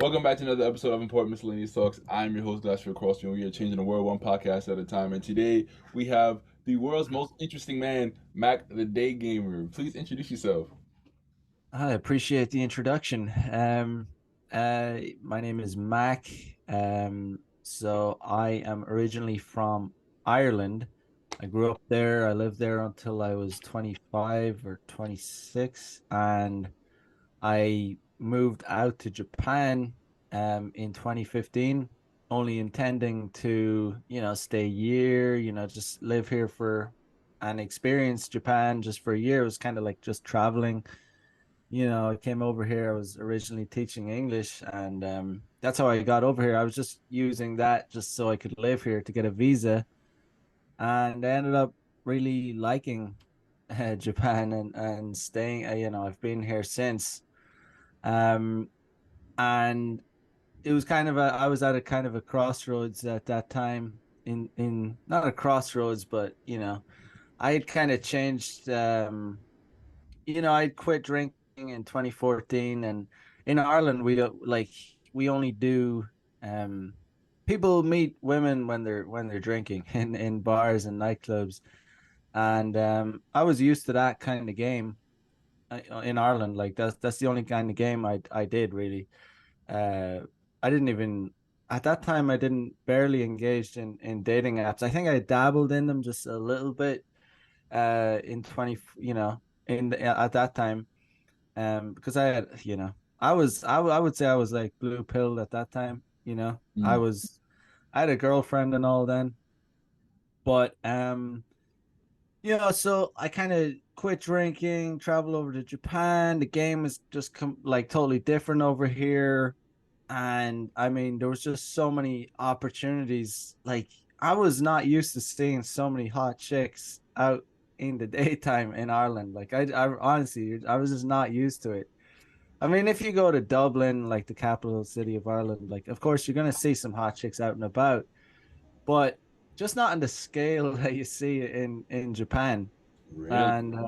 Welcome back to another episode of Important Miscellaneous Talks. I'm your host, Glass for Crossfield. We are changing the world one podcast at a time. And today we have the world's most interesting man, MacTheDayGamer. Please introduce yourself. I appreciate the introduction. My name is Mac. So I am originally from Ireland. I grew up there. I lived there until I was 25 or 26, and I moved out to Japan in 2015, only intending to, stay a year, just live here for and experience Japan just for a year. It was kind of like just traveling. I came over here. I was originally teaching English, and that's how I got over here. I was just using that just so I could live here to get a visa, and I ended up really liking Japan and staying. I've been here since, um, and it was kind of a. I was at a kind of a crossroads at that time. In not a crossroads, but I had kind of changed. I quit drinking in 2014, and in Ireland we don't like we only do um people meet women when they're drinking in bars and nightclubs, and I was used to that kind of game in Ireland. Like that's the only kind of game I did really. uh I didn't even At that time I didn't barely engaged in dating apps. I think I dabbled in them just a little bit in 20, at that time, because I had, I would say I was like blue pilled at that time. Mm. I had a girlfriend and all then, but so I kind of quit drinking, travel over to Japan. The game is just like totally different over here, and I mean there was just so many opportunities. Like I was not used to seeing so many hot chicks out in the daytime in Ireland. Like I honestly, I was just not used to it. I mean, if you go to Dublin, like the capital city of Ireland, like of course you're gonna see some hot chicks out and about, but just not on the scale that you see in Japan. Really? And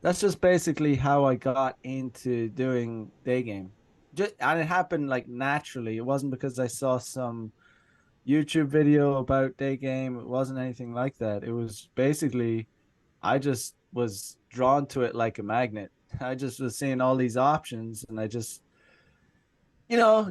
that's just basically how I got into doing day game. Just and it happened like naturally. It wasn't because I saw some YouTube video about day game. It wasn't anything like that. It was basically I just was drawn to it like a magnet. I just was seeing all these options, and I just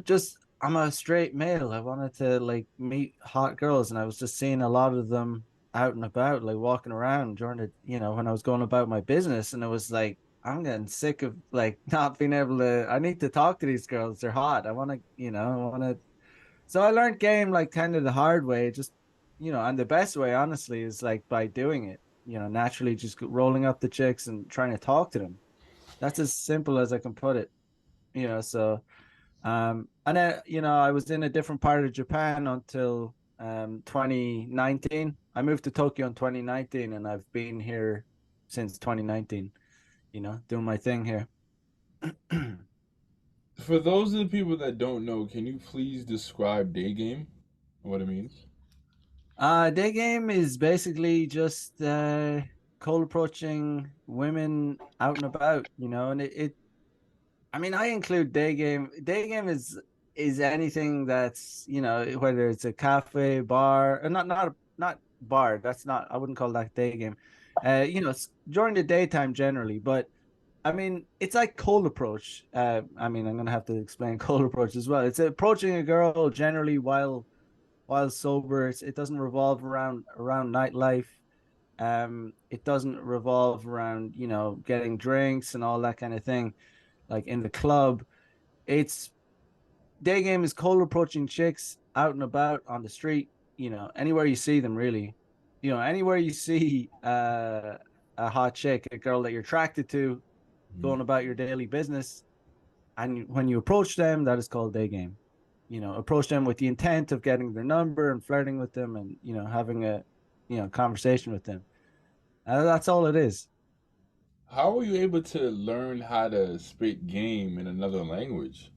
just I'm a straight male. I wanted to like meet hot girls, and I was just seeing a lot of them out and about, like walking around during when I was going about my business, and it was like I'm getting sick of like not being able to. I need to talk to these girls. They're hot. I want to, I want to. So I learned game like kind of the hard way, just and the best way, honestly, is like by doing it. Naturally, just rolling up the chicks and trying to talk to them. That's as simple as I can put it. So and then, I was in a different part of Japan until 2019. I moved to Tokyo in 2019, and I've been here since 2019, doing my thing here. For those of the people that don't know, can you please describe day game and what it means? Day game is basically just cold approaching women out and about, and I mean, I include day game. Day game is anything that's whether it's a cafe, bar, or not bar. That's not. I wouldn't call that day game. During the daytime generally, but I mean, it's like cold approach. I mean, I'm gonna have to explain cold approach as well. It's approaching a girl generally while sober. It doesn't revolve around nightlife. It doesn't revolve around getting drinks and all that kind of thing like in the club. It's day game is cold approaching chicks out and about on the street, anywhere you see them really. Anywhere you see a hot chick, a girl that you're attracted to, Mm. going about your daily business, and when you approach them, that is called day game. Approach them with the intent of getting their number and flirting with them, and having a conversation with them. That's all it is. How were you able to learn how to spit game in another language?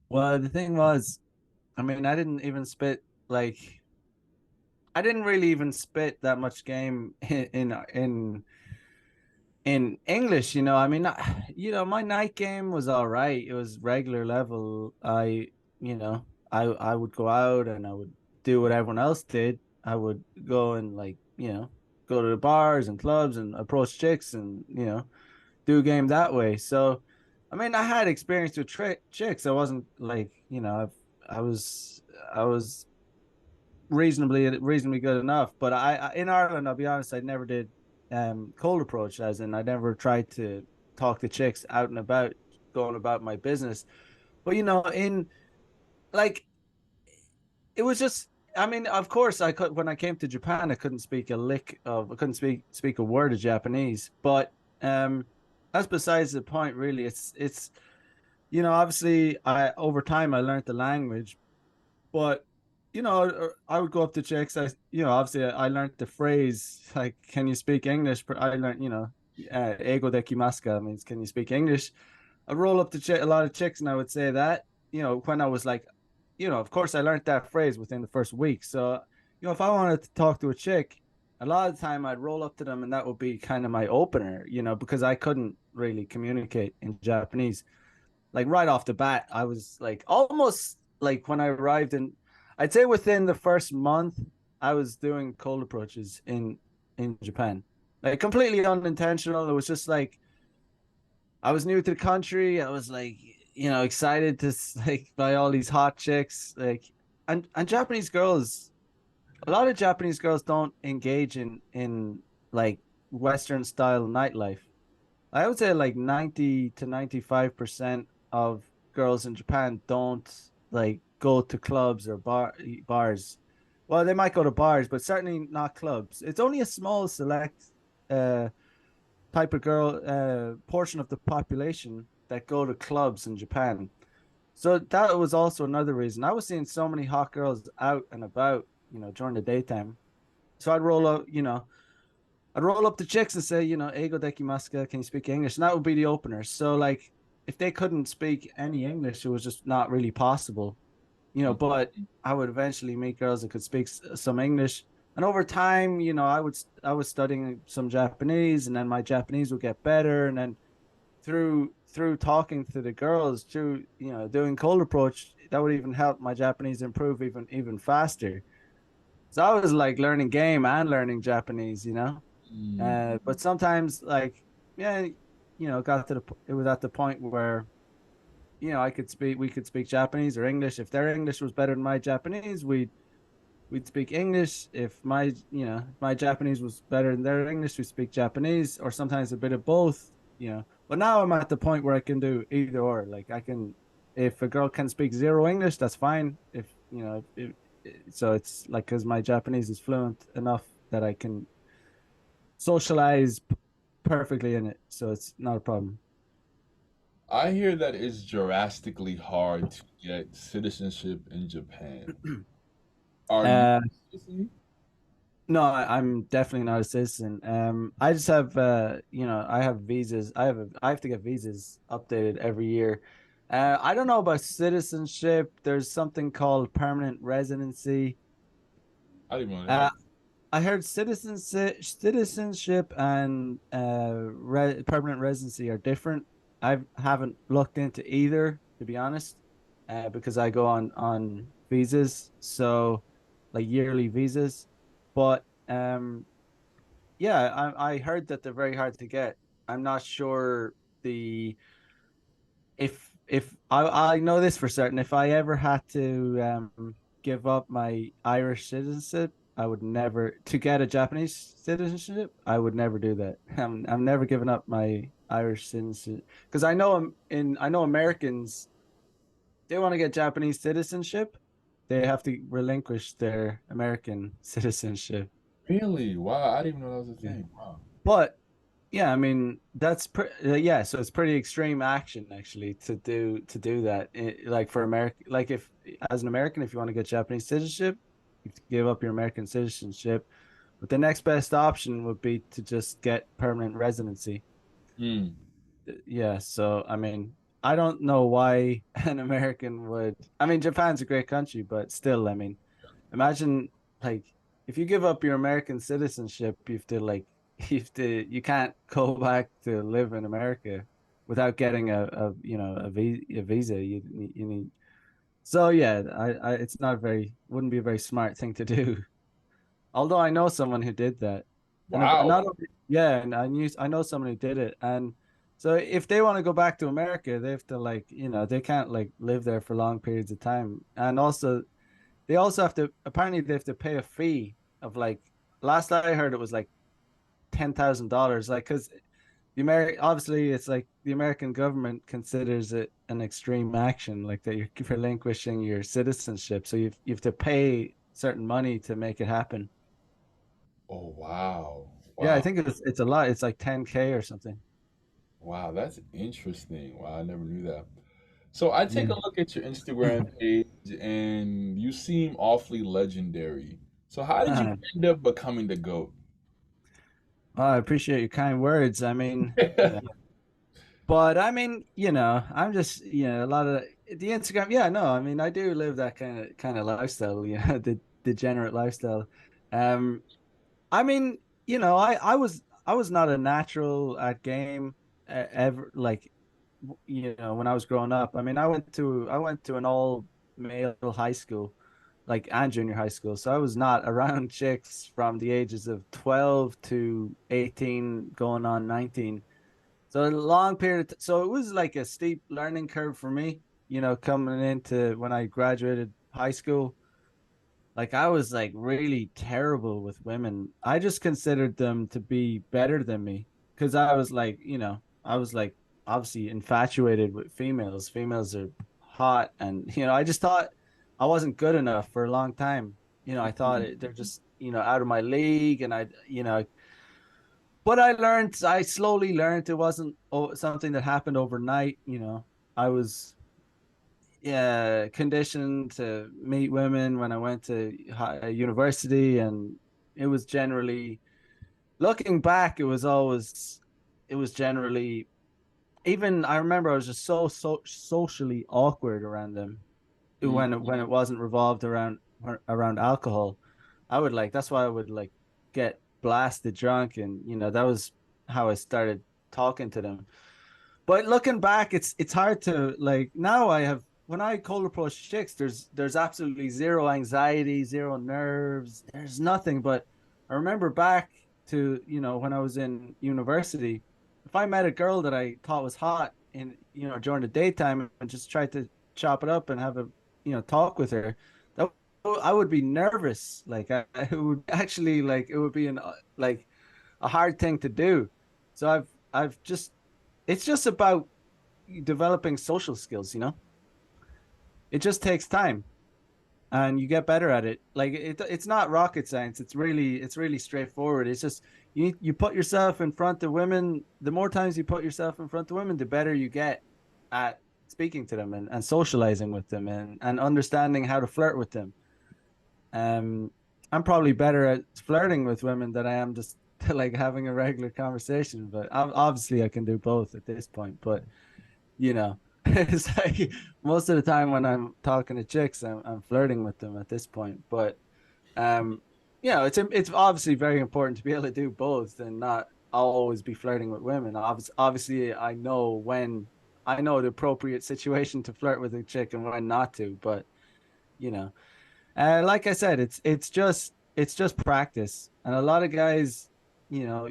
Well, the thing was, I mean, like I didn't really even spit that much game in in English, I mean, my night game was all right. It was regular level. You know, I would go out and I would do what everyone else did. I would go and like, go to the bars and clubs and approach chicks and, do game that way. So, I mean, I had experience with chicks. I wasn't like, I was I was reasonably good enough. But in Ireland, I'll be honest, I never did cold approach, as in I never tried to talk to chicks out and about, going about my business. But in like it was just. I mean, of course, I could when I came to Japan, I couldn't speak a word of Japanese. But um, that's besides the point, really. It's obviously, I over time I learned the language, but I would go up to chicks. Obviously, I learned the phrase like, "Can you speak English?" I learned, "Ego dekimasu ka" means, "Can you speak English?" I'd roll up to a lot of chicks, and I would say that. When I was like, of course, I learned that phrase within the first week. So, if I wanted to talk to a chick, a lot of the time I'd roll up to them, and that would be kind of my opener, because I couldn't really communicate in Japanese. Like right off the bat, I was like almost like when I arrived I'd say within the first month, I was doing cold approaches in Japan, like completely unintentional. It was just like I was new to the country. I was like, excited to like by all these hot chicks, like and Japanese girls. A lot of Japanese girls don't engage in like Western style nightlife. I would say like 90 to 95% of girls in Japan don't like go to clubs or bars. Well, they might go to bars, but certainly not clubs. It's only a small select uh type of girl portion of the population that go to clubs in Japan. So that was also another reason. I was seeing so many hot girls out and about, during the daytime. So I'd roll up the chicks and say, "Ego dekimasu ka? Can you speak English?" And that would be the opener. So like, if they couldn't speak any English, it was just not really possible, But I would eventually meet girls that could speak some English, and over time, I was studying some Japanese, and then my Japanese would get better, and then through talking to the girls, through doing cold approach, that would even help my Japanese improve even faster. So I was like learning game and learning Japanese. Mm. But sometimes, like, yeah, it was at the point where, we could speak Japanese or English. If their English was better than my Japanese, we'd speak English. If my Japanese was better than their English, we speak Japanese, or sometimes a bit of both. But now I'm at the point where I can do either or. Like if a girl can speak zero English, that's fine. If, so it's like, because my Japanese is fluent enough that I can socialize perfectly in it, so it's not a problem. I hear that it's drastically hard to get citizenship in Japan. Are you uh, a citizen? no, I'm definitely not a citizen. I just have, I have visas. I have to get visas updated every year. I don't know about citizenship. There's something called permanent residency. I didn't even know they Uh, had. I heard citizenship and permanent residency are different. I haven't looked into either, to be honest, because I go on visas, so like yearly visas. But yeah, I heard that they're very hard to get. I'm not sure the if I know this for certain. If I ever had to give up my Irish citizenship, I would never to get a Japanese citizenship. I would never do that. I'm never giving up my Irish citizenship, because I know Americans, they want to get Japanese citizenship, they have to relinquish their American citizenship. Really? Wow, I didn't even know that was a Yeah. thing. Wow. But yeah, I mean, yeah, so it's pretty extreme action actually to do that. Like for America, like if as an American, if you want to get Japanese citizenship, you have to give up your American citizenship. But the next best option would be to just get permanent residency. Mm. Yeah, so I mean, I don't know why an American would. I mean, Japan's a great country, but still, I mean, imagine like if you give up your American citizenship, you have to like you can't go back to live in America without getting a visa. You need. So yeah, it's not very wouldn't be a very smart thing to do. Although I know someone who did that, and Wow. not only, yeah, and I know someone who did it, and so if they want to go back to America, they have to like they can't like live there for long periods of time, and also they also have to apparently they have to pay a fee of like last I heard it was like $10,000, like because the American obviously it's like the American government considers it an extreme action, like that you're relinquishing your citizenship, so you have to pay certain money to make it happen. Oh, wow. Yeah, I Wow. think it's a lot. It's like 10K or something. Wow, that's interesting. Wow, I never knew that. So I take a Yeah. look at your Instagram page and you seem awfully legendary. So how did you Ah, end up becoming the GOAT? well, I appreciate your kind words. I mean, but I mean, I'm just, a lot of the Instagram. Yeah, no, I mean, I do live that kind of lifestyle, the degenerate lifestyle. Um, I mean, I was not a natural at game ever, like, when I was growing up. I mean, I went to an all male high school, like and junior high school. So I was not around chicks from the ages of 12 to 18, going on 19. So a long period. So it was like a steep learning curve for me, coming into when I graduated high school. Like I was like really terrible with women. I just considered them to be better than me because I was like, I was like obviously infatuated with females. Females are hot, and I just thought I wasn't good enough for a long time. I thought they're just out of my league, and But I slowly learned it wasn't something that happened overnight. I was conditioned to meet women when I went to university, and it was generally looking back. It was generally even. I remember I was just so socially awkward around them Mm. when it wasn't revolved around alcohol. I would like that's why I would like get blasted drunk, and that was how I started talking to them. But looking back, it's hard to like now I have when I cold approach chicks, there's absolutely zero anxiety, zero nerves, there's nothing. But I remember back to, when I was in university, if I met a girl that I thought was hot in, during the daytime and just tried to chop it up and have a, talk with her, that I would be nervous. Like it would actually like it would be like a hard thing to do. So I've just it's just about developing social skills, it just takes time and you get better at it. Like it's not rocket science. It's really straightforward. It's just you put yourself in front of women. The more times you put yourself in front of women, the better you get at speaking to them and socializing with them and understanding how to flirt with them. um I'm probably better at flirting with women than I am just like having a regular conversation, but obviously I can do both at this point. But it's like most of the time when I'm talking to chicks, I'm flirting with them at this point. But um, it's obviously very important to be able to do both and not always be flirting with women. Obviously, I know the appropriate situation to flirt with a chick and when not to. But you know, like I said, it's just practice, and a lot of guys, you know,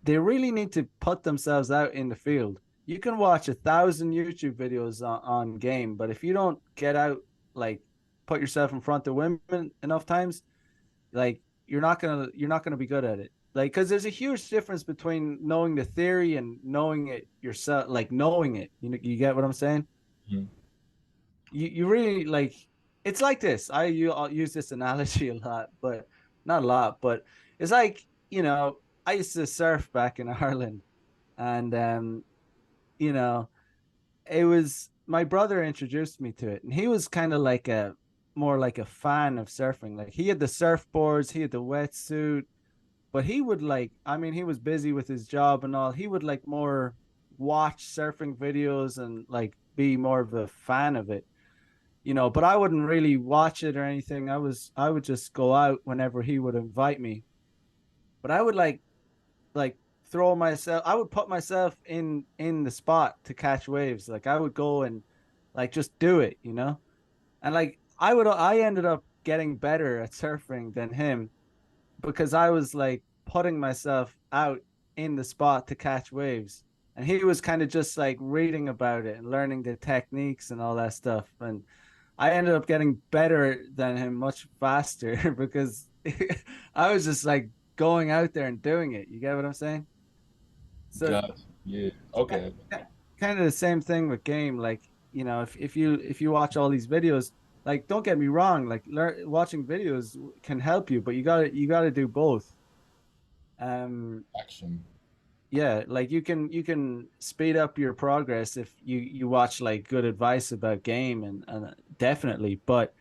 they really need to put themselves out in the field. You can watch 1,000 YouTube videos on game, but if you don't get out, like put yourself in front of women enough times, like you're not gonna be good at it. Like, because there's a huge difference between knowing the theory and knowing it yourself. Like knowing it, you get what I'm saying? Mhm. You really like. It's like this. I'll use this analogy a lot, but not a lot. But it's like I used to surf back in Ireland, and you know, it was my brother introduced me to it, and he was kind of like a more like a fan of surfing. Like he had the surfboards, he had the wetsuit, but he would like, I mean, he was busy with his job and all. He would like more watch surfing videos and like be more of a fan of it. But I wouldn't really watch it or anything. I would just go out whenever he would invite me. But I would like like throw myself. I would put myself in the spot to catch waves. Like I would go and like just do it, you know. And like I ended up getting better at surfing than him because I was like putting myself out in the spot to catch waves. And he was kind of just like reading about it and learning the techniques and all that stuff. And I ended up getting better than him much faster because I was just like going out there and doing it. You get what I'm saying? So Gotcha. Yeah. Okay. kind of the same thing with game. Like, you know, if you watch all these videos, like don't get me wrong, like watching videos can help you, but you gotta do both. Um, Action. yeah, like you can speed up your progress if you watch like good advice about game and definitely. But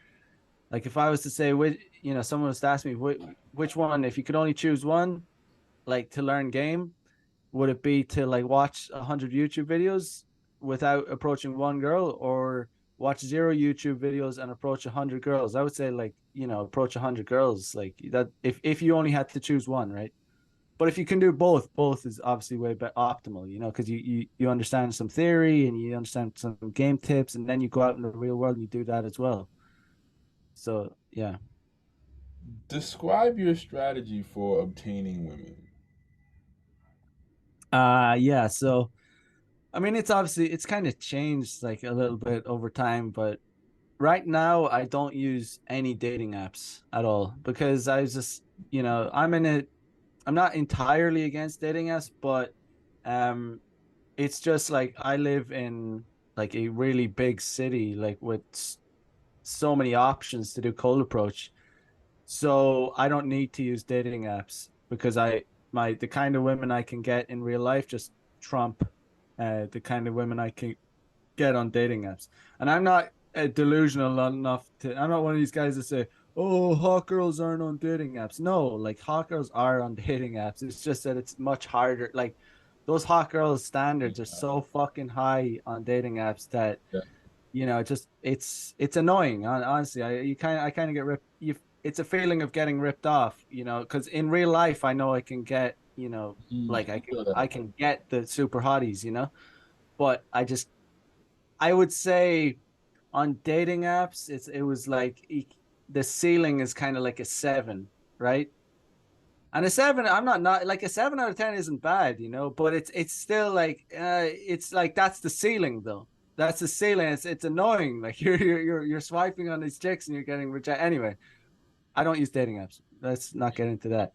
like if I was to say which, you know, someone was to ask me which one, if you could only choose one, like to learn game, would it be to like watch 100 YouTube videos without approaching one girl, or watch zero YouTube videos and approach 100 girls? I would say like, you know, approach 100 girls, like that, if you only had to choose one, right? But if you can do both, both is obviously way better optimal, you know, because you understand some theory and you understand some game tips, and then you go out in the real world and you do that as well. So yeah. Describe your strategy for obtaining women. Yeah. So I mean, it's obviously it's kind of changed like a little bit over time, but right now I don't use any dating apps at all because I was just, you know, I'm not entirely against dating apps, but um it's just like I live in like a really big city, like with so many options to do cold approach. So I don't need to use dating apps because the kind of women I can get in real life just trump the kind of women I can get on dating apps. And I'm not delusional enough to. I'm not one of these guys that say, "Oh, hot girls aren't on dating apps." No, like hot girls are on dating apps. It's just that it's much harder. Like those hot girls standards are so fucking high on dating apps that, Yeah. you know, just it's annoying. Honestly, I kind of get ripped. It's a feeling of getting ripped off, you know, because in real life I know I can get, you know, Huge. like I I can feel I that. can get the super hotties, you know, but I would say on dating apps it was like the ceiling is kind of like a 7, right? And a 7, I'm not like a 7 out of 10 isn't bad, you know, but it's still like it's like that's the ceiling though. That's the ceiling. It's annoying. Like you're swiping on these chicks and you're getting rejected. Anyway, I don't use dating apps. Let's not get into that.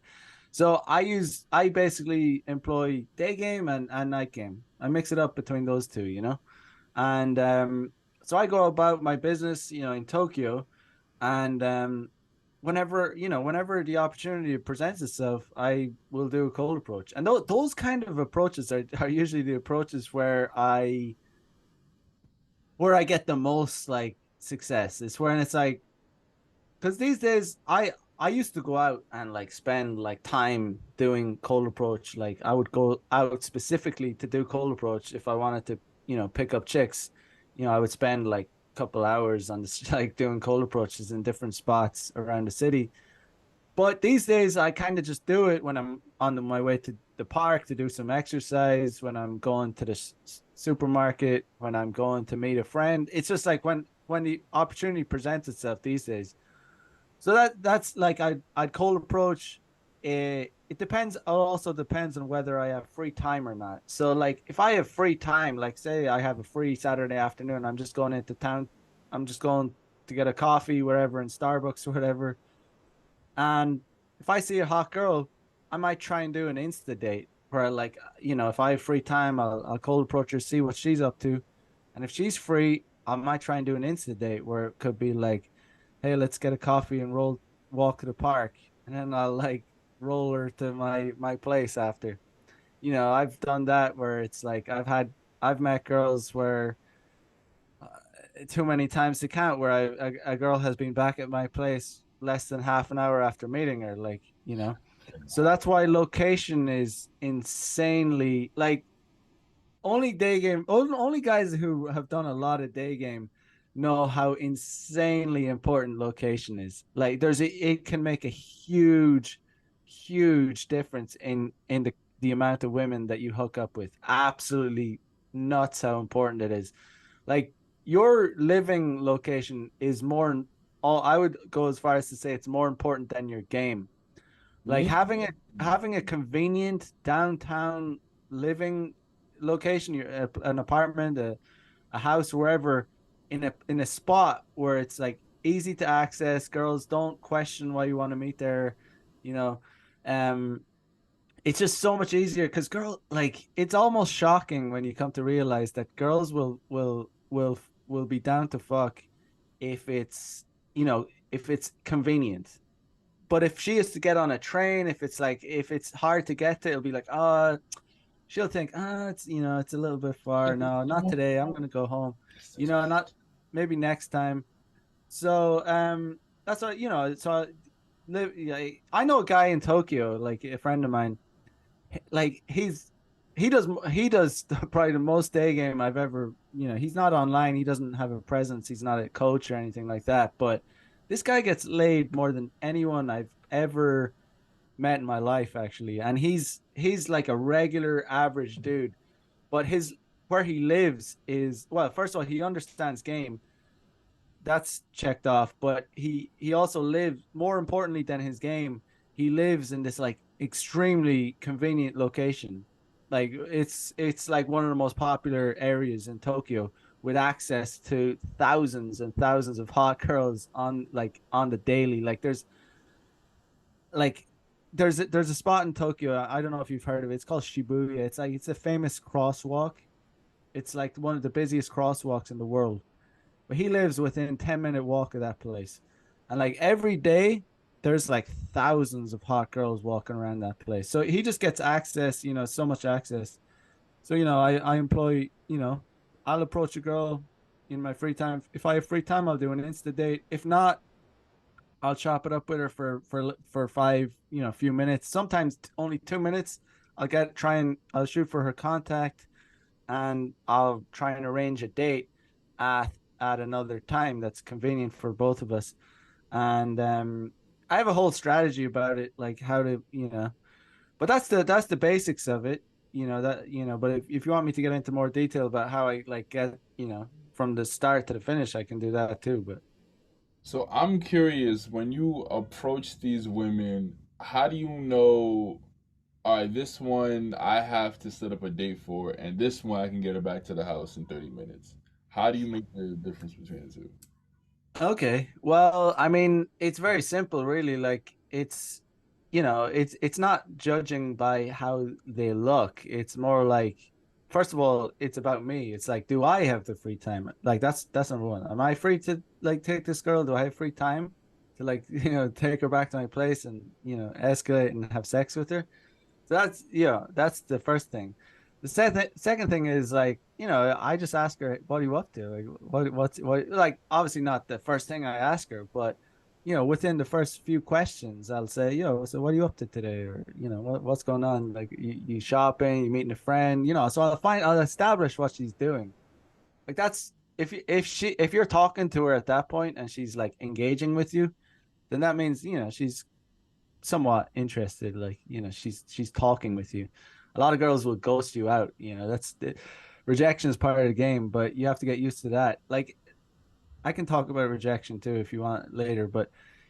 So I basically employ day game and night game. I mix it up between those two, you know. And so I go about my business, you know, in Tokyo, and whenever the opportunity presents itself, I will do a cold approach. And those kind of approaches are usually the approaches where I get the most like success. It's when it's like, because these days I used to go out and like spend like time doing cold approach. Like I would go out specifically to do cold approach if I wanted to, you know, pick up chicks. You know, I would spend like a couple hours on this like doing cold approaches in different spots around the city. But these days I kind of just do it when I'm on my way to the park to do some exercise, when I'm going to the supermarket, when I'm going to meet a friend. It's just like when the opportunity presents itself these days. So that's like I'd cold approach. It depends. It also depends on whether I have free time or not. So like if I have free time, like say I have a free Saturday afternoon, I'm just going into town. I'm just going to get a coffee wherever in Starbucks or whatever. And if I see a hot girl, I might try and do an Insta date where like, you know, if I have free time, I'll cold approach her, see what she's up to. And if she's free, I might try and do an Insta date where it could be like, hey, let's get a coffee and walk to the park. And then I'll like roll her to my place after. You know, I've done that where it's like I've met girls where too many times to count where a girl has been back at my place less than half an hour after meeting her, like, you know. So that's why location is insanely like only guys who have done a lot of day game know how insanely important location is. Like it can make a huge difference in the the amount of women that you hook up with. Absolutely nuts how important it is. Like your living location is more. All I would go as far as to say it's more important than your game. Like Mm. having a convenient downtown living location, an apartment, a house, wherever, in a spot where it's like easy to access. Girls don't question why you want to meet there, you know. Um, it's just so much easier because like it's almost shocking when you come to realize that girls will be down to fuck if it's if it's convenient. But if she is to get on a train, if it's hard to get to, it'll be like, she'll think, it's it's a little bit far. No, not today. I'm gonna go home. Not maybe next time. So that's what So yeah, I know a guy in Tokyo, like a friend of mine. Like he does probably the most day game I've ever. He's not online. He doesn't have a presence. He's not a coach or anything like that. But this guy gets laid more than anyone I've ever met in my life, actually. And he's like a regular average dude. But his where he lives is, well, first of all, he understands game. That's checked off. But he also lives, more importantly than his game, he lives in this like extremely convenient location. Like it's like one of the most popular areas in Tokyo, with access to thousands and thousands of hot girls on the daily. Like there's a spot in Tokyo. I don't know if you've heard of it. It's called Shibuya. It's a famous crosswalk. It's like one of the busiest crosswalks in the world. But he lives within 10-minute walk of that place. And like every day there's like thousands of hot girls walking around that place. So he just gets access, so much access. So, I employ, I'll approach a girl in my free time. If I have free time, I'll do an Insta date. If not, I'll chop it up with her for five, few minutes. Sometimes only 2 minutes. I'll shoot for her contact, and I'll try and arrange a date at another time that's convenient for both of us. And I have a whole strategy about it, like how to, but that's the basics of it. But if you want me to get into more detail about how I like get, from the start to the finish, I can do that too. But So I'm curious, when you approach these women, how do you know, all right, this one I have to set up a date for, and this one I can get her back to the house in 30 minutes? How do you make the difference between the two? okay. Well, I mean, it's very simple, really. Like it's not judging by how they look. It's more like, first of all, it's about me. It's like, do I have the free time? Like that's number one. Am I free to like take this girl? Do I have free time to like, take her back to my place and, escalate and have sex with her? So that's the first thing. The second thing is like, I just ask her, what are you up to? Like what like obviously not the first thing I ask her, but within the first few questions, I'll say, yo, so what are you up to today? Or, what's going on? Like you shopping, you meeting a friend, so I'll establish what she's doing. Like that's if you're talking to her at that point and she's like engaging with you, then that means, she's somewhat interested, like she's talking with you. A lot of girls will ghost you out, that's the rejection is part of the game, but you have to get used to that. Like I can talk about rejection too if you want later, but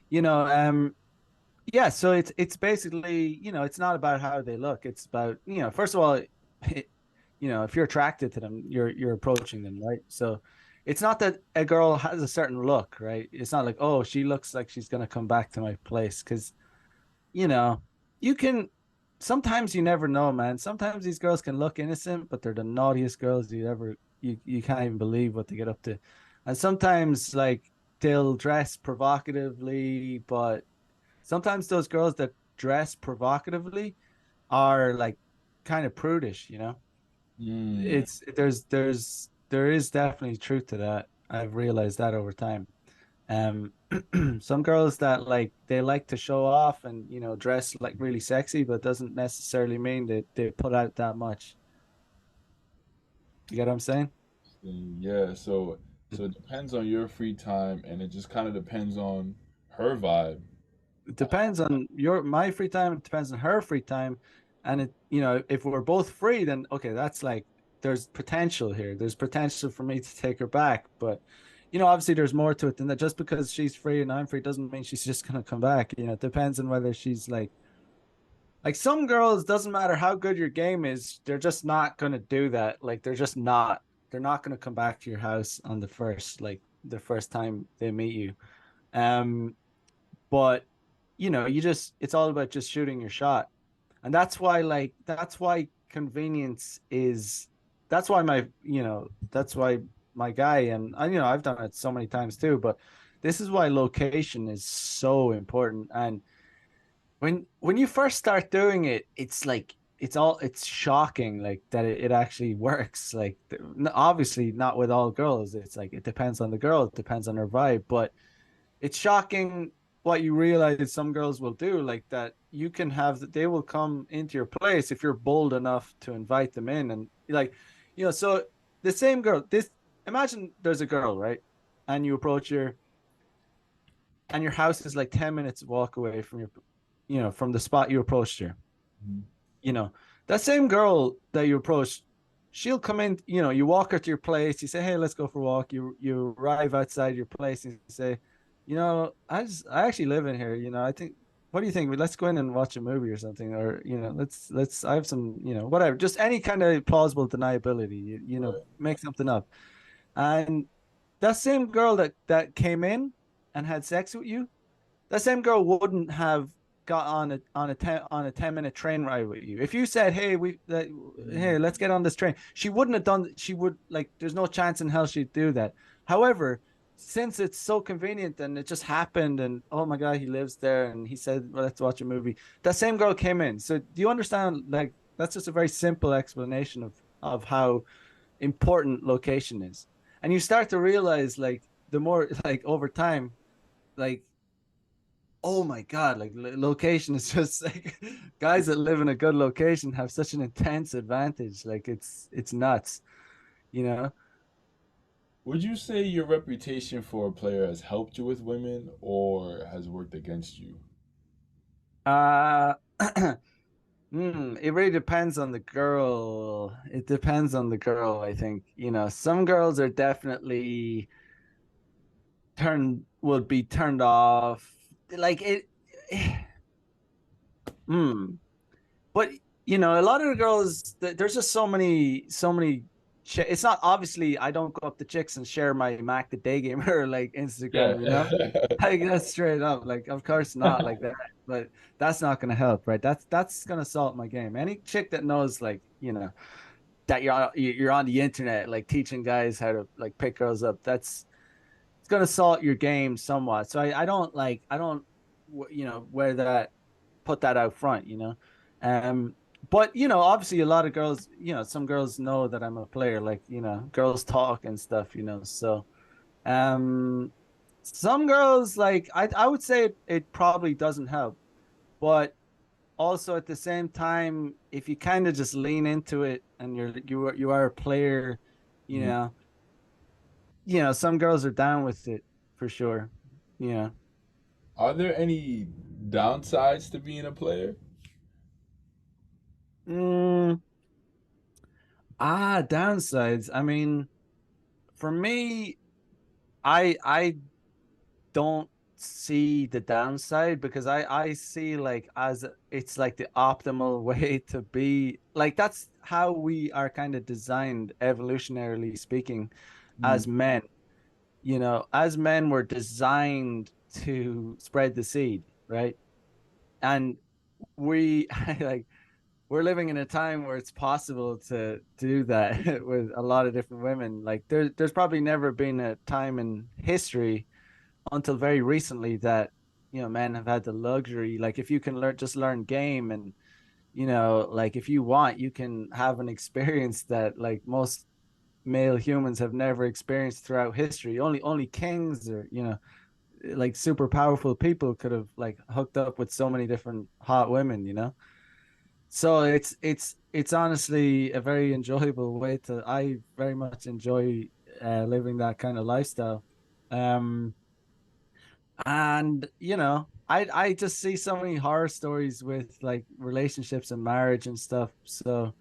you know yeah, so it's basically, it's not about how they look. It's about, first of all, if you're attracted to them, you're approaching them, right? So it's not that a girl has a certain look, right? It's not like, oh, she looks like she's gonna come back to my place, because you know, you can sometimes, you never know, man. Sometimes these girls can look innocent, but they're the naughtiest girls you can't even believe what they get up to. And sometimes like they'll dress provocatively, but sometimes those girls that dress provocatively are like kind of prudish. Mm. There is definitely truth to that. I've realized that over time. Um, some girls that like they like to show off and dress like really sexy, but doesn't necessarily mean that they put out that much. You get what I'm saying? Yeah, so it depends on your free time, and it just kind of depends on her vibe. It depends on your my free time. It depends on her free time, And it, if we're both free, then okay, that's like there's potential here. There's potential for me to take her back. But obviously there's more to it than that. Just because she's free and I'm free doesn't mean she's just gonna come back. It depends on whether she's like some girls, doesn't matter how good your game is, they're just not gonna do that. Like they're not gonna come back to your house on the first time they meet you. Um, but you just it's all about just shooting your shot. And that's why convenience is that's why my guy, and I've done it so many times too, but this is why location is so important. And when you first start doing it, it's shocking like that it actually works. Like obviously not with all girls. It's like it depends on the girl, it depends on her vibe, but it's shocking what you realize some girls will do, like that you can have that they will come into your place if you're bold enough to invite them in. And like, so the same girl, this imagine there's a girl, right? And you approach her and your house is like 10 minutes walk away from from the spot you approached her. Mhm. you know, that same girl that you approach, she'll come in, you walk her to your place, you say, hey, let's go for a walk. You arrive outside your place and you say, I actually live in here. I think, what do you think? Let's go in and watch a movie or something, or let's I have some, whatever, just any kind of plausible deniability, Right. make something up. And that same girl that came in and had sex with you, that same girl wouldn't have got on a 10-minute train ride with you. If you said, "Hey, Mhm. hey, let's get on this train," she wouldn't have done. She would like. There's no chance in hell she'd do that. However, since it's so convenient and it just happened, and oh my god, he lives there, and he said, well, "Let's watch a movie." That same girl came in. So do you understand? Like that's just a very simple explanation of how important location is, and you start to realize like the more like over time, like oh my god, like location is just like guys that live in a good location have such an intense advantage. Like it's nuts, you know. Would you say your reputation for a player has helped you with women or has worked against you? uh it really depends on the girl. It depends on the girl. I think, some girls are definitely would be turned off, like it. Hmm. But a lot of the girls, there's just so many. It's not, obviously I don't go up to chicks and share my MacTheDayGamer like Yeah. Instagram, like that's straight up. Like, of course not like that. But that's not gonna help, right? That's gonna salt my game. Any chick that knows, like, that you're on the internet, like teaching guys how to like pick girls up. It's gonna salt your game somewhat. So I don't wear that, put that out front. But obviously a lot of girls, some girls know that I'm a player, like, girls talk and stuff, so um some girls, like, I would say it probably doesn't help, but also at the same time, if you kind of just lean into it and you are a player, you Mhm. know, some girls are down with it for sure. Yeah. Are there any downsides to being a player? Mm, downsides. I mean, for me, I don't see the downside, because I see, like, as it's like the optimal way to be. Like that's how we are kind of designed, evolutionarily speaking, Mhm. as men. As men, we're designed to spread the seed, right? And we like we're living in a time where it's possible to do that with a lot of different women. Like there's probably never been a time in history until very recently that men have had the luxury. Like if you can learn game, and like if you want, you can have an experience that like most male humans have never experienced throughout history. Only kings, or like super powerful people could have like hooked up with so many different hot women. So it's honestly a very enjoyable way to. I very much enjoy living that kind of lifestyle. um and I just see so many horror stories with like relationships and marriage and stuff. So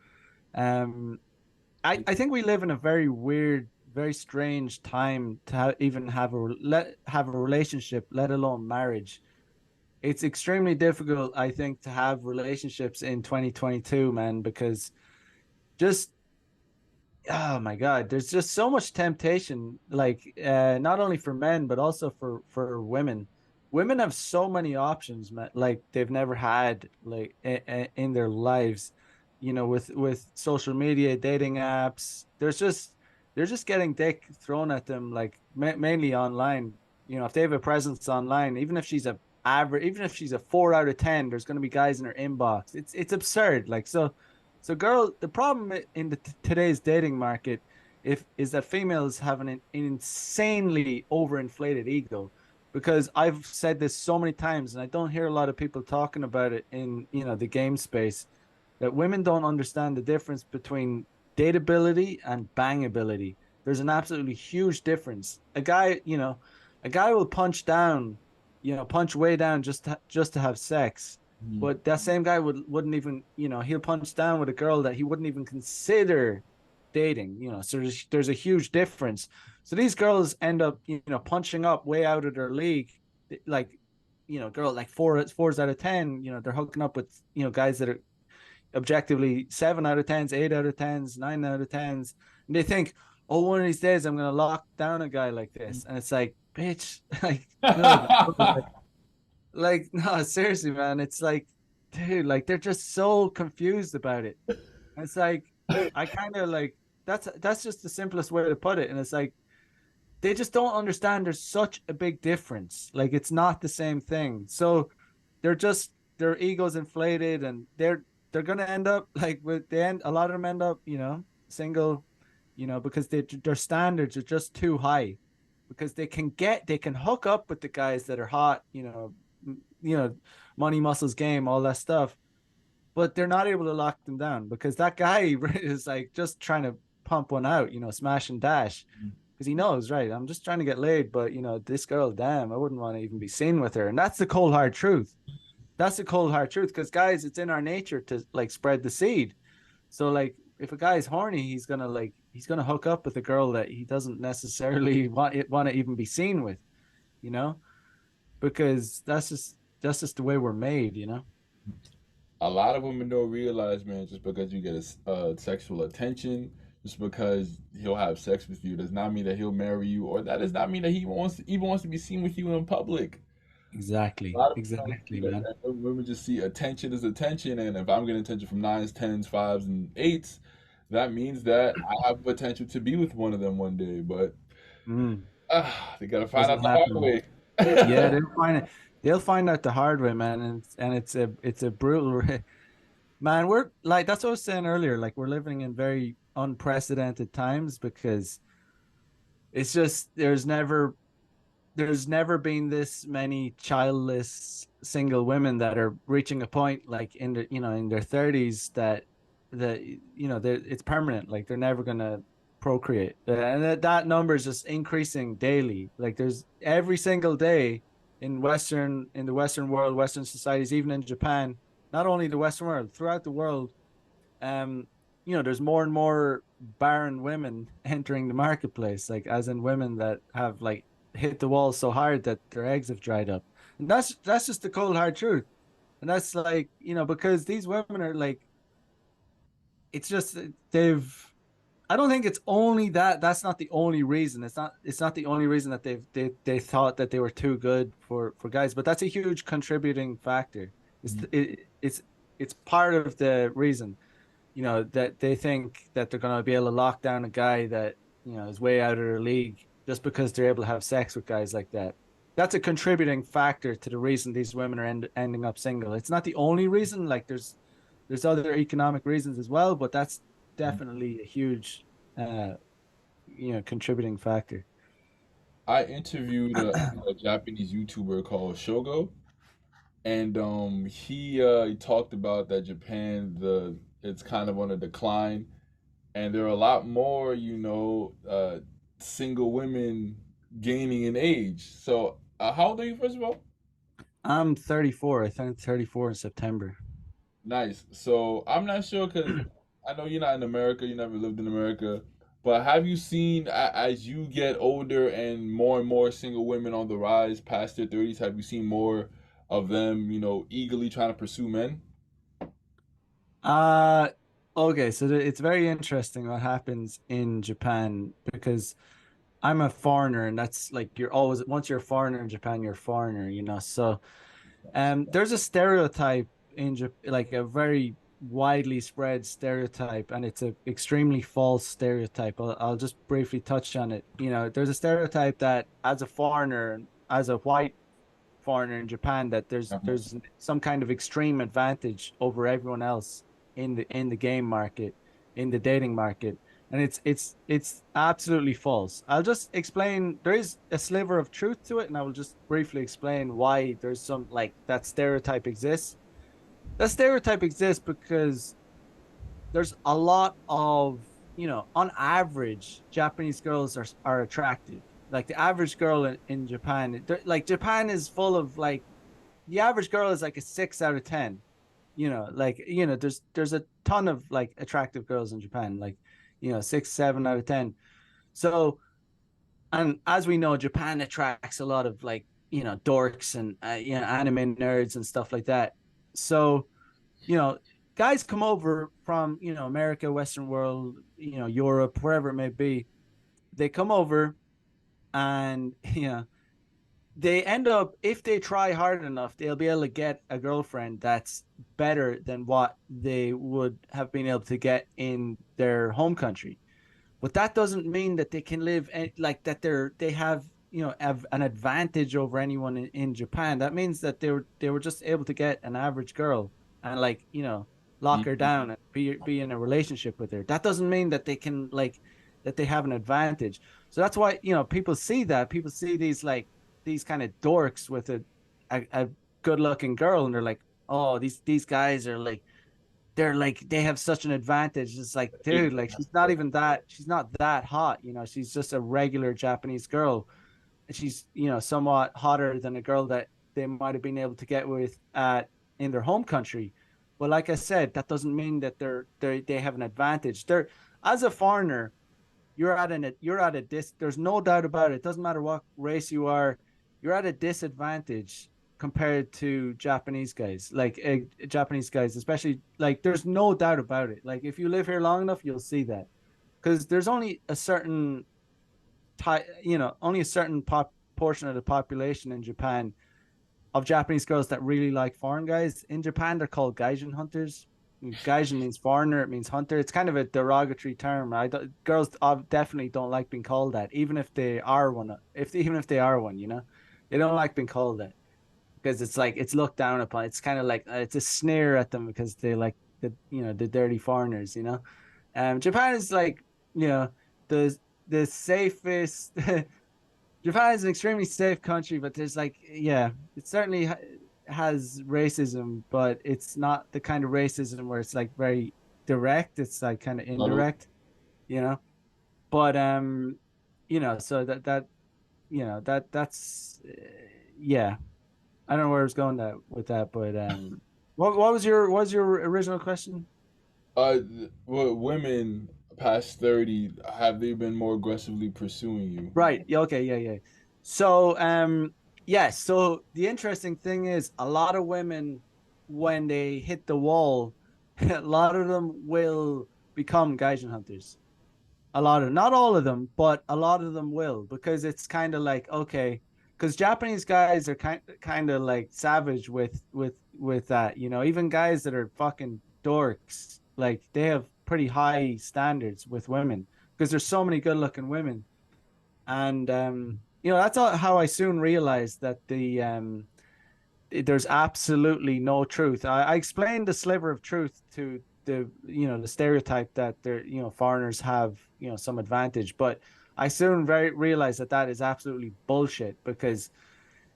um I think we live in a very weird, very strange time to even have a relationship, let alone marriage. It's extremely difficult, I think, to have relationships in 2022, man, because just oh my God, there's just so much temptation, like not only for men but also for women. Women have so many options, man, like they've never had like in their lives, with social media, dating apps. They're just getting dick thrown at them, like mainly online. If they have a presence online, even if she's a 4 out of 10, there's going to be guys in her inbox. It's absurd. Like so, girl, the problem in today's dating market, if is that females have an insanely overinflated ego, because I've said this so many times, and I don't hear a lot of people talking about it in the game space, that women don't understand the difference between dateability and bangability. There's an absolutely huge difference. A guy will punch way down just to have sex, Mhm. but that same guy wouldn't even, he'll punch down with a girl that he wouldn't even consider dating, so there's a huge difference. So these girls end up, punching up way out of their league, like, girl, like fours out of 10, they're hooking up with, guys that are objectively 7 out of 10s, 8 out of 10s, 9 out of 10s. And they think, oh, one of these days I'm gonna lock down a guy like this. And it's like, bitch, like, no, like, no, seriously, man. It's like, dude, like they're just so confused about it. And it's like, I kind of like that's just the simplest way to put it. And it's like they just don't understand there's such a big difference. Like it's not the same thing. So their egos inflated, and they're gonna end up like with the end. A lot of them end up, single, because their standards are just too high. Because they can hook up with the guys that are hot, money, muscles, game, all that stuff, but they're not able to lock them down because that guy is like just trying to pump one out, smash and dash, because he knows, right? I'm just trying to get laid, but this girl, damn, I wouldn't want to even be seen with her, and that's the cold hard truth. That's the cold hard truth, because guys, it's in our nature to like spread the seed. So like, if a guy's horny, he's gonna hook up with a girl that he doesn't necessarily want to even be seen with, you know, because that's just the way we're made. A lot of women don't realize, man, just because you get sexual attention, just because he'll have sex with you, does not mean that he'll marry you, or that does not mean that he wants to be seen with you in public. A Exactly, lot of people don't exactly, see that. man. And women just see attention as attention, and if I'm getting attention from nines, tens, fives, and eights, that means that I have potential to be with one of them one day. But Mm, they gotta find out doesn't the hard happen. way. Yeah, they'll find out the hard way, man, and it's a brutal. Man, we're like, that's what I was saying earlier. Like, we're living in very unprecedented times, because it's just there's never been this many childless single women that are reaching a point, like in their 30s, that it's permanent. Like they're never gonna procreate, and that number is just increasing daily. Like there's every single day in the Western world, Western societies, even in Japan. Not only the Western world, throughout the world, um, there's more and more barren women entering the marketplace, like as in women that have like hit the wall so hard that their eggs have dried up. And that's just the cold hard truth. And that's like, because these women are like, it's just they've I don't think it's only that. That's not the only reason. It's not the only reason that they thought that they were too good for guys, but that's a huge contributing factor. It's it's it's part of the reason, that they think that they're going to be able to lock down a guy that, is way out of their league, just because they're able to have sex with guys like that. That's a contributing factor to the reason these women are ending up single. It's not the only reason. Like there's other economic reasons as well, but that's definitely a huge, uh, contributing factor. I interviewed a Japanese YouTuber called Shogo, and he talked about that Japan the it's kind of on a decline, and there are a lot more single women gaining in age. So how old are you, first of all? I'm 34. I turned 34 in September. Nice. So I'm not sure because I know you're not in America. You never lived in America. But have you seen as you get older and more single women on the rise past their 30s? Have you seen more of them, eagerly trying to pursue men? Uh okay, so it's very interesting what happens in Japan because I'm a foreigner and that's like you're always once you're a foreigner in Japan, you're a foreigner, you know. So there's a stereotype in like a very widely spread stereotype, and it's a extremely false stereotype. I'll just briefly touch on it. You know, there's a stereotype that as a foreigner, as a white foreigner in Japan, that Uh-huh. there's some kind of extreme advantage over everyone else in the game market, in the dating market. And it's absolutely false. I'll just explain. There is a sliver of truth to it, and I will just briefly explain why there's some like that stereotype exists. That stereotype exists because there's a lot of, you know, on average, Japanese girls are attractive. Like the average girl in Japan, like Japan is full of like the average girl is like a 6 out of 10. You know, like there's a ton of like attractive girls in Japan, like 6, 7 out of 10. So, and as we know, Japan attracts a lot of like dorks and anime nerds and stuff like that. So you know, guys come over from, America, Western world, Europe, wherever it may be. They come over and, they end up, if they try hard enough, they'll be able to get a girlfriend that's better than what they would have been able to get in their home country. But that doesn't mean that they can live like that they have an advantage over anyone in Japan. That means that they were just able to get an average girl and like lock her Mhm. down and be in a relationship with her. That doesn't mean that they can like that they have an advantage. So that's why people see these kind of dorks with a good looking girl, and they're like, oh, these guys are like they have such an advantage. It's like, dude, like she's not that hot, she's just a regular Japanese girl. And she's, somewhat hotter than a girl that they might have been able to get with in their home country. But like I said, that doesn't mean that they have an advantage. They're as a foreigner, you're at a there's no doubt about it. It doesn't matter what race you are, you're at a disadvantage compared to Japanese guys, like Japanese guys, especially. Like there's no doubt about it. Like if you live here long enough, you'll see that because there's only a certain only a certain portion of the population in Japan of Japanese girls that really like foreign guys. In Japan, they're called gaijin hunters. Gaijin means foreigner. It means hunter. It's kind of a derogatory term. Right? Girls definitely don't like being called that, even if they are one. Even if they are one, they don't like being called that because it's like it's looked down upon. It's kind of like it's a sneer at them because they like the dirty foreigners. Japan is like you know the the safest. Japan is an extremely safe country, but there's like, yeah, it certainly has racism, but it's not the kind of racism where it's like very direct. It's like kind of Subtle. indirect, you know. But so that's yeah. I don't know where I was going with that, but what was your original question? Women past 30, have they been more aggressively pursuing you? Right. Yeah. Okay. Yeah. Yeah. So, yes. So the interesting thing is, a lot of women, when they hit the wall, a lot of them will become Gaijin hunters. A lot of, not all of them, but a lot of them will, because it's kind of like, okay, because Japanese guys are kind of like savage with that. Even guys that are fucking dorks, like they have pretty high standards with women because there's so many good looking women. And that's how I soon realized that there's absolutely no truth. I explained the sliver of truth to the stereotype that foreigners have some advantage, but I soon very realized that that is absolutely bullshit because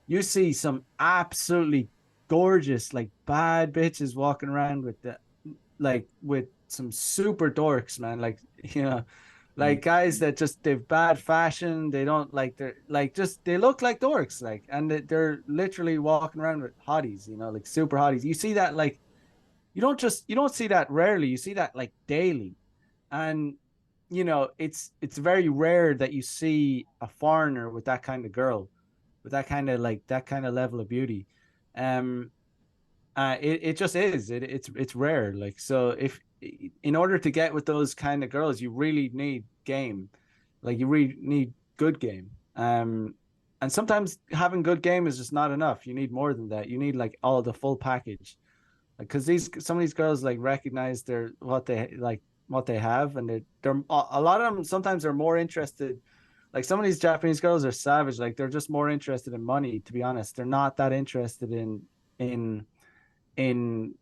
you see some absolutely gorgeous like bad bitches walking around with the like with some super dorks, man, like Mm. Like guys that just they've bad fashion, they don't like they're like just they look like dorks, like, and they're literally walking around with hotties, like super hotties. You see that like you don't see that rarely. You see that like daily. And it's very rare that you see a foreigner with that kind of girl, with that kind of like that kind of level of beauty. Um it just is. It's rare. Like, so if in order to get with those kind of girls, you really need game. Like, you really need good game. And sometimes having good game is just not enough. You need more than that. You need like all the full package. Like, because these some of these girls like recognize their what they have, and they're a lot of them sometimes are more interested. Like, some of these Japanese girls are savage. Like, they're just more interested in money, to be honest. They're not that interested in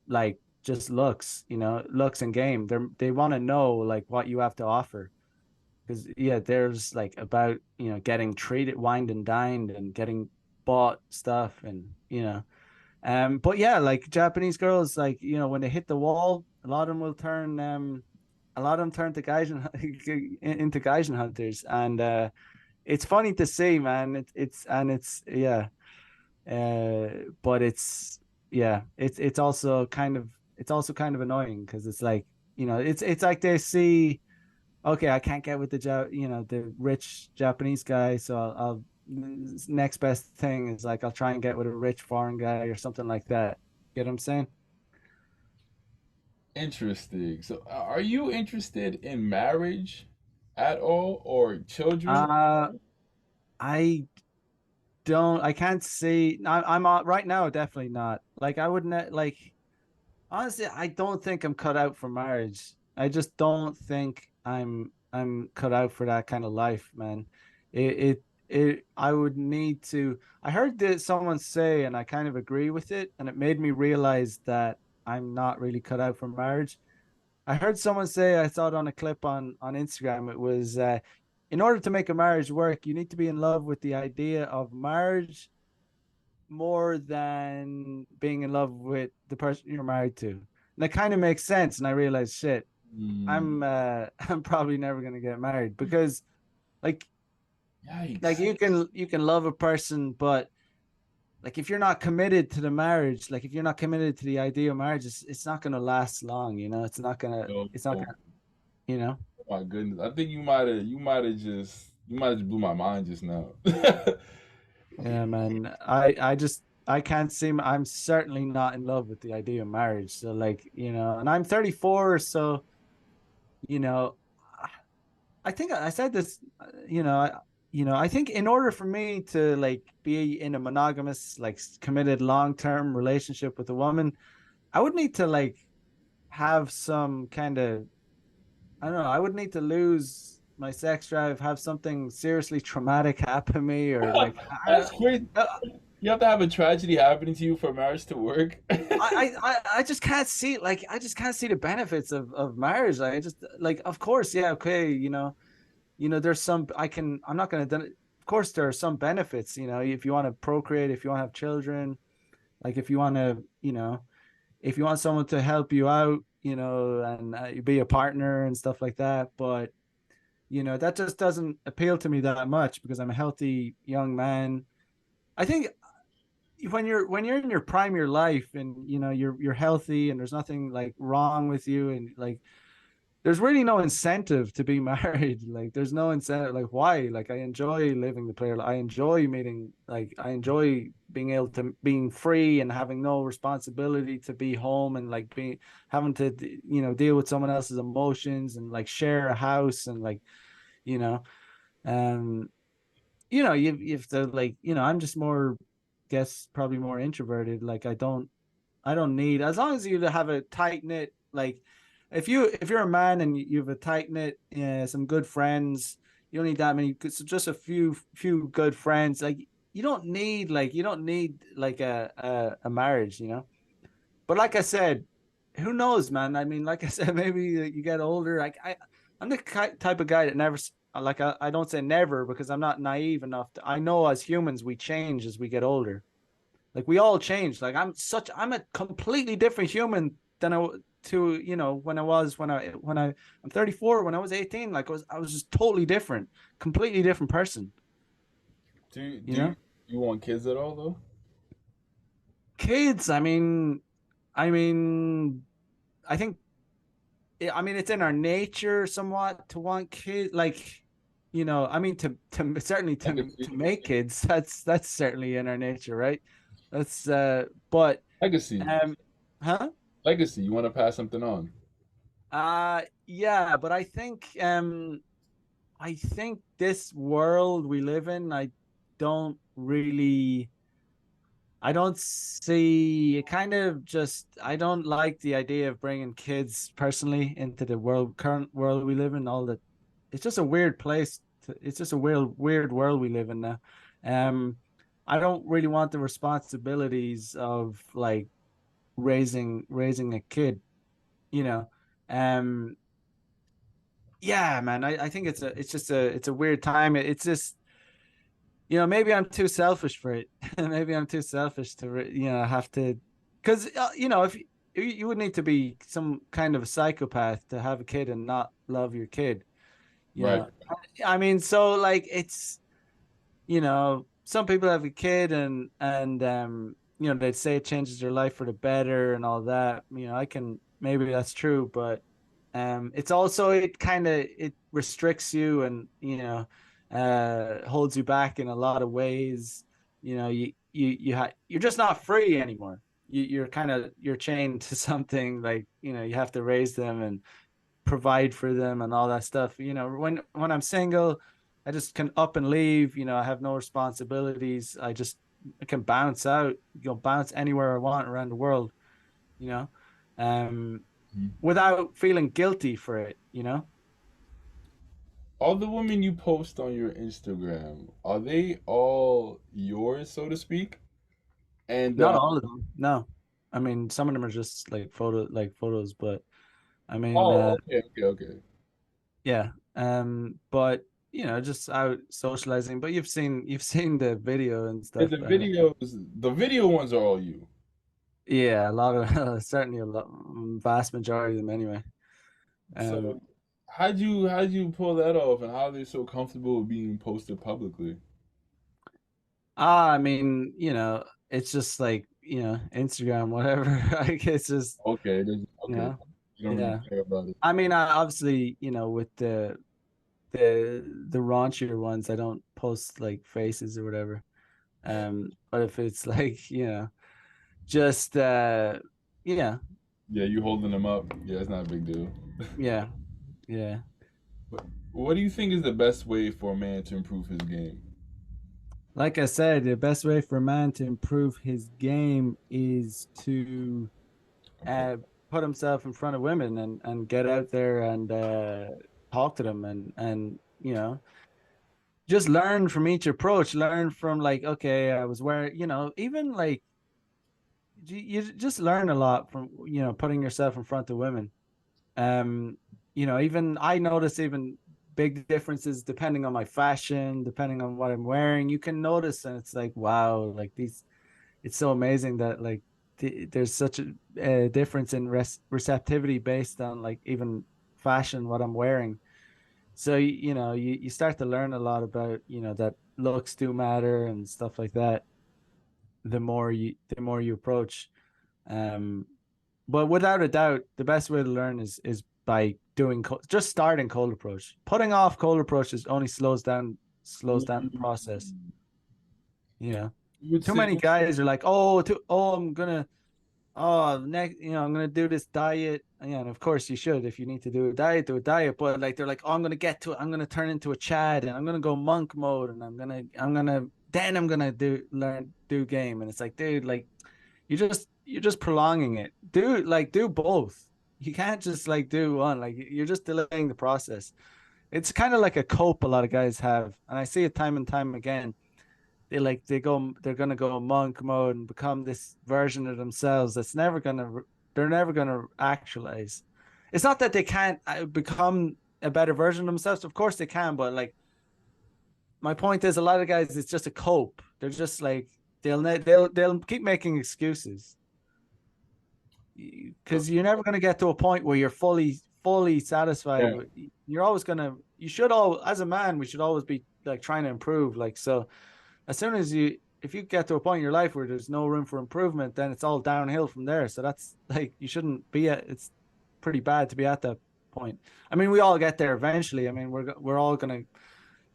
like just looks, looks and game. They want to know like what you have to offer. Because yeah, there's like about getting treated, wined and dined, and getting bought stuff, and but yeah, like Japanese girls, like when they hit the wall, a lot of them will turn a lot of them turn to gaijin into gaijin hunters. And it's funny to see, man. It's yeah, uh but it's also kind of annoying, because it's like it's like they see, okay, I can't get with the rich Japanese guy, so I'll next best thing is like I'll try and get with a rich foreign guy or something like that. Get what I'm saying? Interesting. So, are you interested in marriage at all or children? uh I I can't see. I'm right now, definitely not. Like, I wouldn't like, honestly, I don't think I'm cut out for marriage. I just don't think I'm cut out for that kind of life, man. I would need to. I heard that someone say, and I kind of agree with it, and it made me realize that I'm not really cut out for marriage. I heard someone say, I saw it on a clip on Instagram. It was, in order to make a marriage work, you need to be in love with the idea of marriage more than being in love with the person you're married to. And that kind of makes sense. And I realized, shit, Mm, I'm I'm probably never gonna get married, because like yikes. you can love a person, but like if you're not committed to the marriage, like if you're not committed to the idea of marriage, it's not gonna last long. No, It's not oh gonna you know. my goodness. I think you might have just blew my mind just now. Yeah, man. I can't seem. I'm certainly not in love with the idea of marriage. So like, and I'm 34, so you know, I think I said this, I think in order for me to like be in a monogamous, like committed long-term relationship with a woman, I would need to like have some kind of, I don't know, I would need to lose my sex drive, have something seriously traumatic happen to me, or like That's crazy. You have to have a tragedy happening to you for marriage to work. I just can't see, like, I just can't see the benefits of marriage. Like, I just like, of course, yeah, okay, there's some I'm not gonna, of course there are some benefits, if you want to procreate, if you want to have children, like if you want to, if you want someone to help you out, and be a partner and stuff like that. But that just doesn't appeal to me that much, because I'm a healthy young man. I think when you're in your prime of your life, and you're healthy, and there's nothing like wrong with you, and like there's really no incentive to be married. Like, there's no incentive. Like, why? Like, I enjoy living the player. I enjoy meeting. Like, I enjoy being able to being free and having no responsibility to be home, and like being having to deal with someone else's emotions, and like share a house, and like you know um you have to, like, I'm just more, guess, probably more introverted. Like, I don't need, as long as you have a tight knit, like, if you're a man and you have a tight knit, some good friends, you don't need that many, so just a few good friends. Like, you don't need like a marriage, But like I said, who knows, man? I mean, like I said, maybe you get older. Like, I'm the type of guy that never, like, I don't say never, because I'm not naive enough I know as humans we change as we get older. Like, we all change. Like, I'm a completely different human to, I'm 34, when I was 18, like I was just totally different, completely different person, you do know? you want kids at all though? Kids, I mean, I think, I mean, it's in our nature somewhat to want kids, like, I mean, to certainly Legacy, to make kids, that's certainly in our nature, right? That's but legacy, um, huh? legacy. You want to pass something on? Yeah, but I think this world we live in, don't really I don't see it, kind of just I don't like the idea of bringing kids personally into the current world we live in. All that It's just a weird place. It's just a weird world we live in now. Um, I don't really want the responsibilities of like raising a kid. You know, um, yeah, man. I think it's a weird time. It's just, maybe I'm too selfish for it. Maybe I'm too selfish to, have to, because, if you would need to be some kind of a psychopath to have a kid and not love your kid, you Right. know. I mean, so like some people have a kid and they'd say it changes their life for the better and all that. I can, maybe that's true, but it's also, it restricts you and holds you back in a lot of ways. You're just not free anymore. You're chained to something, like, you have to raise them and provide for them and all that stuff. When I'm single, I just can up and leave. I have no responsibilities. I can bounce out, bounce anywhere I want around the world, you know, um, Mhm. without feeling guilty for it. All the women you post on your Instagram, are they all yours, so to speak? And Not all of them. No. I mean, some of them are just like photos, but I mean, oh, okay, okay, okay. yeah. But just out socializing. But you've seen the video and And stuff. the video ones are all you. Yeah, a lot of certainly a lot, vast majority of them anyway. Um, So how'd you pull that off, and how are they so comfortable with being posted publicly? I mean, it's just like, Instagram, whatever. Like, it's just, Okay, you okay. know, You don't really yeah. care about it. I mean, obviously, with the raunchier ones, I don't post like faces or whatever. But if it's like, just yeah, Yeah, you holding them up. Yeah, it's not a big deal. yeah, yeah. But what do you think is the best way for a man to improve his game? Like I said, the best way for a man to improve his game is to Okay. uh, put himself in front of women and get out there and talk to them and just learn from each approach. Learn from, like, okay, I was wearing, even like you just learn a lot from putting yourself in front of women. Um, even I notice even big differences depending on my fashion, depending on what I'm wearing. You can notice, and it's like, wow, like these. It's so amazing that, like, there's such a difference in receptivity based on, like, even fashion, what I'm wearing. So you start to learn a lot about, that looks do matter and stuff like that. The more you approach, um, but without a doubt, the best way to learn is by just starting cold approach. Putting off cold approaches only slows down the process. Mm. You know, You would too say, many guys are like, oh, I'm gonna do this diet. Yeah, and of course you should. If you need to do a diet, do a diet. But like, they're like, oh, I'm gonna get to it. I'm gonna turn into a Chad, and I'm gonna go monk mode, and I'm gonna do game. And it's like, dude, like, you're just prolonging it. Do both. You can't just like do one. Like, you're just delaying the process. It's kind of like a cope a lot of guys have, and I see it time and time again. They're gonna go monk mode and become this version of themselves they're never gonna actualize. It's not that they can't become a better version of themselves. Of course they can, but like, my point is, a lot of guys, it's just a cope. They're just like, they'll keep making excuses. because you're never going to get to a point where you're fully satisfied Yeah, with, you're always going to, you should all, as a man, we should always be like trying to improve. Like, so as soon as you, if you get to a point in your life where there's no room for improvement, then it's all downhill from there. So that's like, you shouldn't be at, it's pretty bad to be at that point. I mean, we all get there eventually. I mean, we're all going to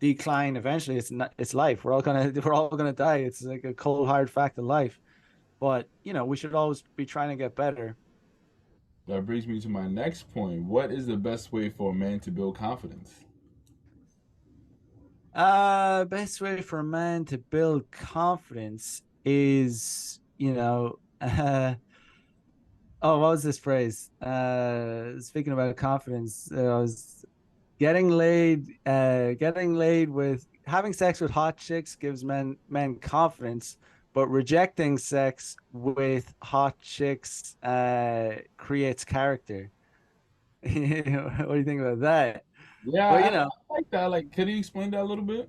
decline eventually. It's not, it's life. We're all gonna die. It's like a cold hard fact of life. But we should always be trying to get better. that brings me to my next point. What is the best way for a man to build confidence? Best way for a man to build confidence is, oh, what was this phrase? Speaking about confidence, I was getting laid with having sex with hot chicks gives men confidence, but rejecting sex with hot chicks creates character. What do you think about that? Yeah, But I like that. Like, can you explain that a little bit?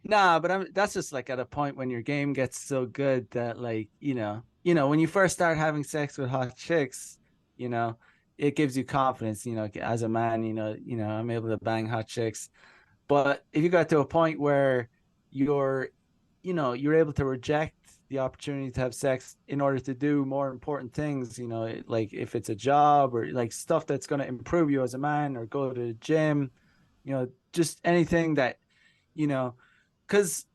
nah, but that's just like at a point when your game gets so good that like, when you first start having sex with hot chicks, you know, it gives you confidence, as a man, I'm able to bang hot chicks. But if you got to a point where you're, you're able to reject the opportunity to have sex in order to do more important things, like if it's a job or like stuff that's going to improve you as a man or go to the gym, just anything that, you know, because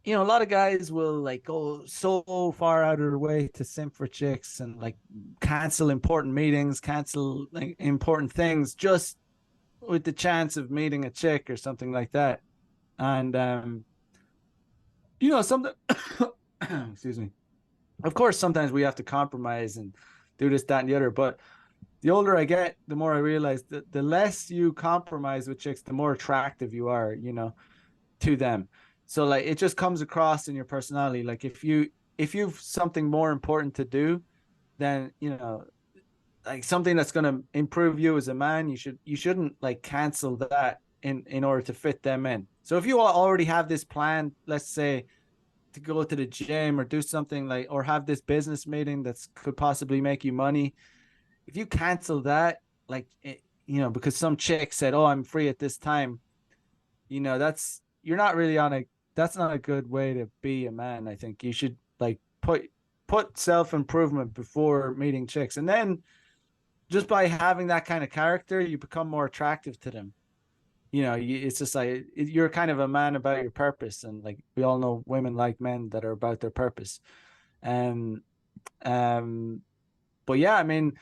a lot of guys will like go so far out of their way to simp for chicks and like cancel important meetings, cancel like important things just with the chance of meeting a chick or something like that. And something excuse me. Of course, sometimes we have to compromise and do this, that, and the other. But the older I get, the more I realize that the less you compromise with chicks, the more attractive you are, to them. So like it just comes across in your personality. Like if you've something more important to do, then like something that's going to improve you as a man, you shouldn't like cancel that in order to fit them in. So if you already have this plan, let's say to go to the gym or do something like, or have this business meeting that's could possibly make you money, if you cancel that, like because some chick said, "Oh, I'm free at this time," that's you're not really on a that's not a good way to be a man. I think you should like put self improvement before meeting chicks, and then just by having that kind of character, you become more attractive to them. It's just like you're kind of a man about your purpose, and like we all know, women like men that are about their purpose. Um, um, but yeah, I mean,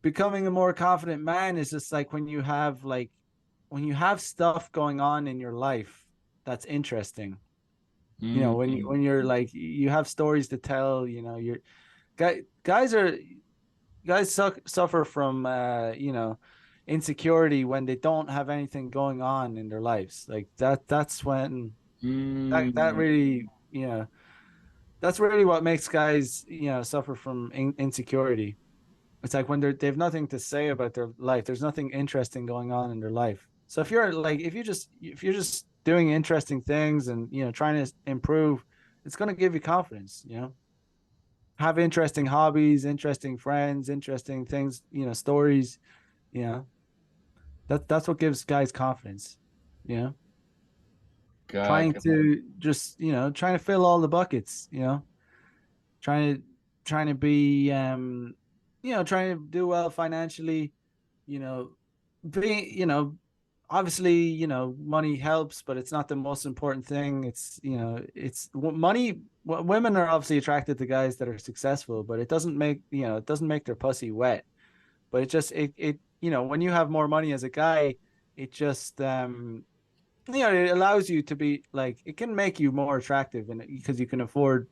becoming a more confident man is just like when you have stuff going on in your life that's interesting. Mm, When you're like you have stories to tell. You're guys are guys suffer from insecurity when they don't have anything going on in their lives like that's when that mm. really that's really what makes guys suffer from insecurity. It's like when they have nothing to say about their life, there's nothing interesting going on in their life. So if you're like if you're just doing interesting things and trying to improve, it's going to give you confidence. Have interesting hobbies, interesting friends, interesting things, stories. You know, that's what gives guys confidence. You know, God, trying to just trying to fill all the buckets. Trying to trying to be trying to do well financially. You know, being obviously money helps, but it's not the most important thing. It's it's money. Women are obviously attracted to guys that are successful, but it doesn't make it doesn't make their pussy wet. But it just it when you have more money as a guy, it just it allows you to be like it can make you more attractive, and because you can afford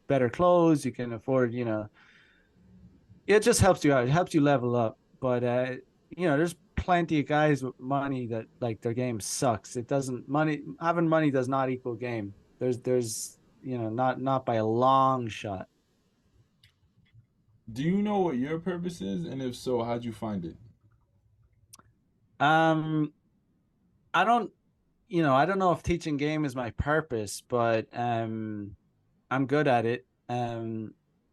better clothes, you can afford it just helps you out. It helps you level up. But there's plenty of guys with money that like their game sucks. It doesn't money having money does not equal game. There's not by a long shot. do you know what your purpose is? And if so, how'd you find it? Um, I don't I don't know if teaching game is my purpose, but I'm good at it.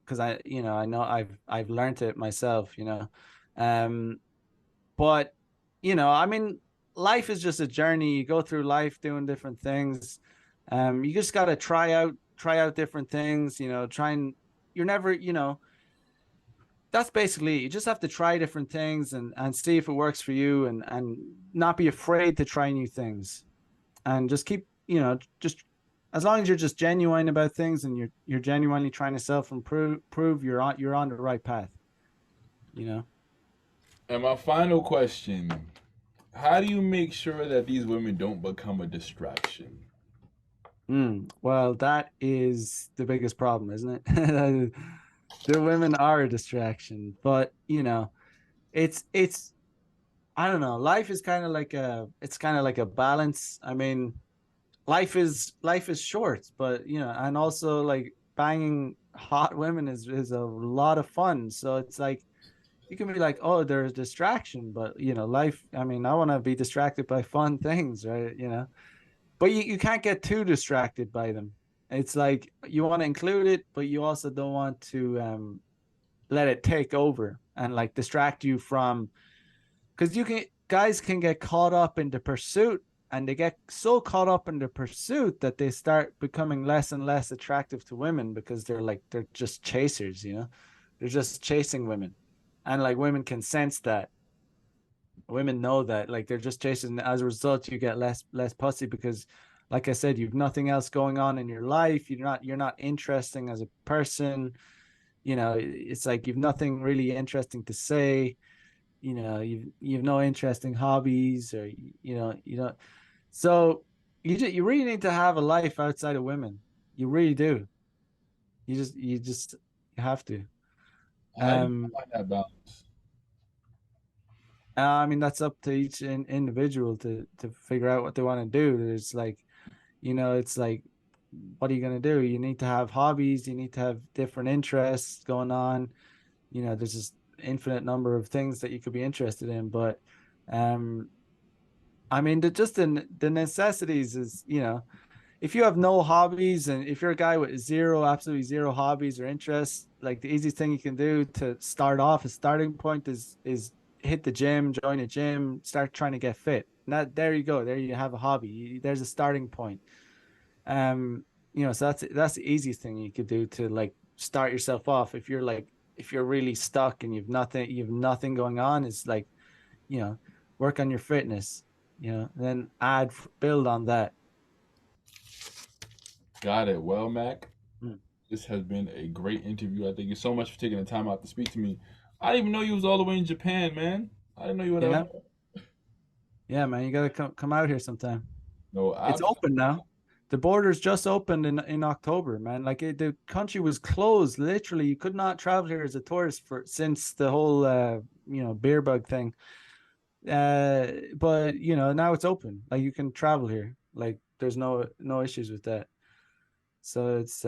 because I know I've learned it myself, um, but I mean, life is just a journey. You go through life doing different things. You just got to try out different things. Try and you're never, that's basically it. You just have to try different things and see if it works for you and not be afraid to try new things and just keep just as long as you're just genuine about things and you're genuinely trying to self improve prove you're on the right path you know And my final question: how do you make sure that these women don't become a distraction? well, that is the biggest problem, isn't it? The women are a distraction, but it's I don't know, life is kind of like a balance. I mean, life is short, but and also like banging hot women is a lot of fun. So it's like you can be like, oh, there's distraction, but life. I mean, I want to be distracted by fun things, right? But you can't get too distracted by them. It's like you want to include it, but you also don't want to let it take over and like distract you from because you can guys can get caught up in the pursuit and they get so caught up in the pursuit that they start becoming less and less attractive to women because they're just chasers, they're just chasing women, and like women can sense that, women know that, like they're just chasing. As a result, you get less pussy because like I said, you've nothing else going on in your life. You're not interesting as a person. It's like you've nothing really interesting to say. You've no interesting hobbies, or so you really need to have a life outside of women. You really do. You have to. How do you um find that balance? I mean, that's up to each individual to figure out what they want to do. There's like, it's like, what are you going to do? You need to have hobbies, you need to have different interests going on. There's just infinite number of things that you could be interested in, but um I mean, the necessities is, if you have no hobbies and if you're a guy with absolutely zero hobbies or interests, like the easiest thing you can do to start off, a starting point is hit the gym, join a gym, start trying to get fit. Now there you go. There you have a hobby. There's a starting point. Um, so that's the easiest thing you could do to like start yourself off. If you're really stuck and you've nothing going on, is like, you know, work on your fitness, then build on that. Got it. Well, Mac, Mm. this has been a great interview. I thank you so much for taking the time out to speak to me. I didn't even know you was all the way in Japan, man. I didn't know you were that Yeah. far. Yeah, man, you gotta come out here sometime. No, It's open now. The borders just opened in October, man. Like the country was closed. Literally, you could not travel here as a tourist for since the whole beer bug thing. But now it's open. Like you can travel here. Like there's no issues with that. So it's